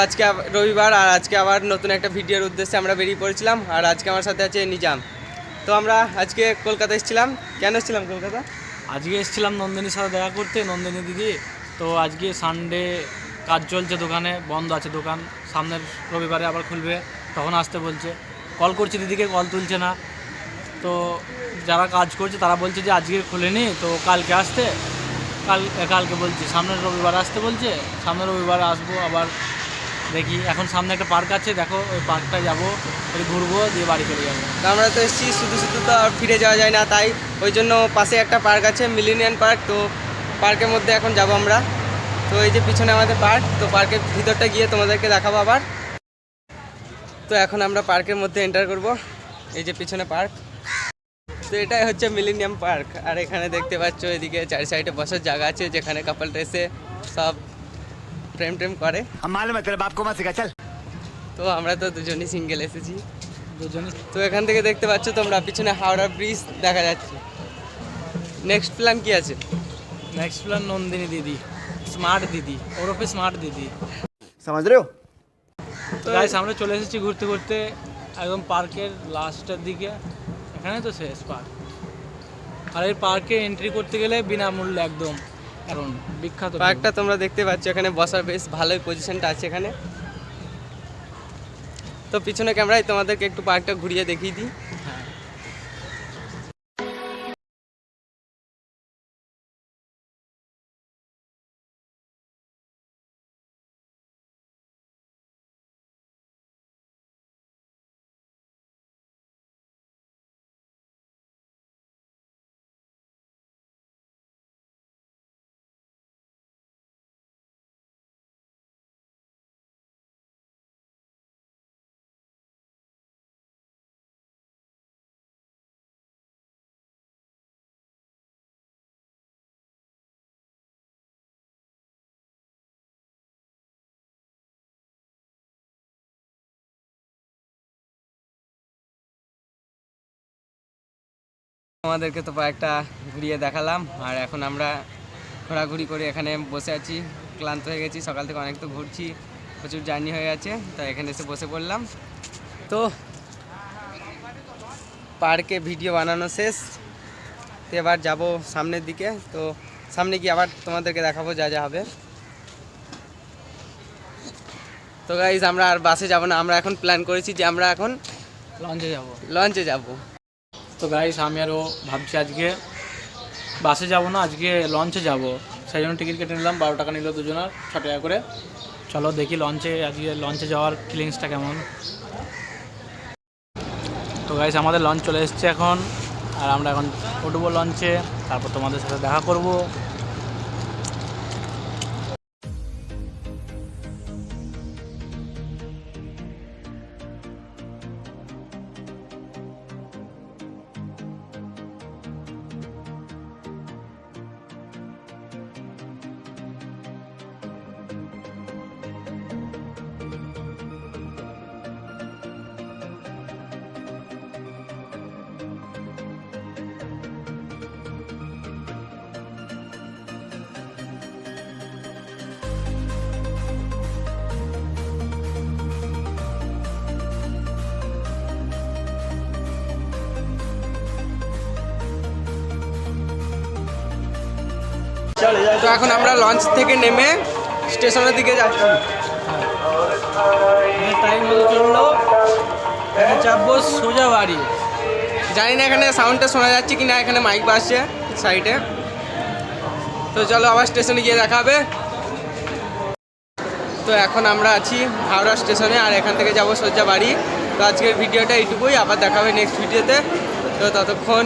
আজকে রবিবার আর আজকে আবার নতুন একটা ভিডিওর উদ্দেশ্যে আমরা বেরিয়ে পড়েছিলাম। আর আজকে আমার সাথে আছে নিজাম। তো আমরা আজকে কলকাতা এসেছিলাম। কেন এসেছিলাম কলকাতা? আজকে এসেছিলাম নন্দিনীর সাথে দেখা করতে, নন্দিনী দিদি। তো আজকে সানডে, কাজ চলছে, দোকানে বন্ধ আছে দোকান। সামনের রবিবারে আবার খুলবে, তখন আসতে বলছে। কল করছি দিদিকে, কল তুলছে না। তো যারা কাজ করছে তারা বলছে যে আজকে খুলেনি, তো কালকে আসতে। কালকে বলছি সামনের রবিবার আসতে বলছে। সামনের রবিবার আসবো আবার। দেখি, এখন সামনে একটা পার্ক আছে, দেখো ওই পার্কটায় যাবো, ঘুরবো, দিয়ে বাড়ি চলে যাবো। তো আমরা তো এসেছি, শুধু শুধু তো আর ফিরে যাওয়া যায় না, তাই ওই জন্য পাশে একটা পার্ক আছে, মিলেনিয়াম পার্ক। তো পার্কের মধ্যে এখন যাব আমরা। তো এই যে পিছনে আমাদের পার্ক, তো পার্কের ভিতরটা গিয়ে তোমাদেরকে দেখাবো আবার। তো এখন আমরা পার্কের মধ্যে এন্টার করব। এই যে পিছনে পার্ক, তো এটাই হচ্ছে মিলেনিয়াম পার্ক। আর এখানে দেখতে পাচ্ছ এদিকে চারি সাইডে বসার জায়গা আছে, যেখানে কাপলটা এসে সব প্রেম করে। তো আমরা তো দুজনই সিঙ্গেল এসেছি, দুজনই। তো এখান থেকে দেখতে পাচ্ছ তোমরা পিছনে হাওড়া ব্রিজ দেখা যাচ্ছে। নেক্সট প্ল্যান কি আছে? নেক্সট প্ল্যান নন্দিনী দিদি, স্মার্ট দিদি, ওরফে স্মার্ট দিদি। समझ रहे हो? তো গাইস, আমরা চলে এসেছি ঘুরতে ঘুরতে একদম পার্কের লাস্টের দিকে। এখানে তো শেষ পার্ক। আর এই পার্কে এন্ট্রি করতে গেলে বিনামূল্যে একদম, কারণ বিখ্যাত পার্কটা তোমরা দেখতে পাচ্ছ, এখানে বসার বেশ ভালোই পজিশনটা আছে এখানে। তো পিছনে ক্যামেরায় তোমাদেরকে একটু পার্কটা ঘুরিয়ে দেখিয়ে দিই। হ্যাঁ। আমাদেরকে তো পার্কটা ঘুরিয়ে দেখালাম, আর এখন আমরা ঘোরাঘুরি করে এখানে বসে আছি। ক্লান্ত হয়ে গেছি, সকাল থেকে অনেক তো ঘুরছি, প্রচুর জার্নি হয়ে গেছে, তাই এখানে এসে বসে পড়লাম। তো পার্কে ভিডিও বানানো শেষ, তো এবার যাব সামনের দিকে। তো সামনে গিয়ে আবার তোমাদেরকে দেখাবো যা যা হবে। তো গাইজ, আমরা আর বাসে যাব না, আমরা এখন প্ল্যান করেছি যে আমরা এখন লঞ্চে যাব। তো গাইস, আমি আরও ভাবছি আজকে বাসে যাব না, আজকে লঞ্চে যাব। সেই জন্য টিকিট কেটে নিলাম, 12 টাকা নিল দুজনের, 6 টাকা করে। চলো দেখি আজকে লঞ্চে যাওয়ার ফিলিংসটা কেমন। তো গাইস, আমাদের লঞ্চ চলে এসেছে এখন, আর আমরা এখন উঠবো লঞ্চে, তারপর তোমাদের সাথে দেখা করব। তো এখন আমরা লঞ্চ থেকে নেমে স্টেশনের দিকে যাচ্ছি। টাইম মতো চললো, চাপবো সোজা বাড়ি। জানি না এখানে সাউন্ডটা শোনা যাচ্ছে কি না, এখানে মাইক বাজছে সাইডে। তো চলো আবার স্টেশনে গিয়ে দেখা হবে। তো এখন আমরা আছি হাওড়া স্টেশনে, আর এখান থেকে যাবো সোজা বাড়ি। তো আজকের ভিডিওটা এইটুকুই, আবার দেখা হবে নেক্সট ভিডিওতে। তো ততক্ষণ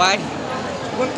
বাই।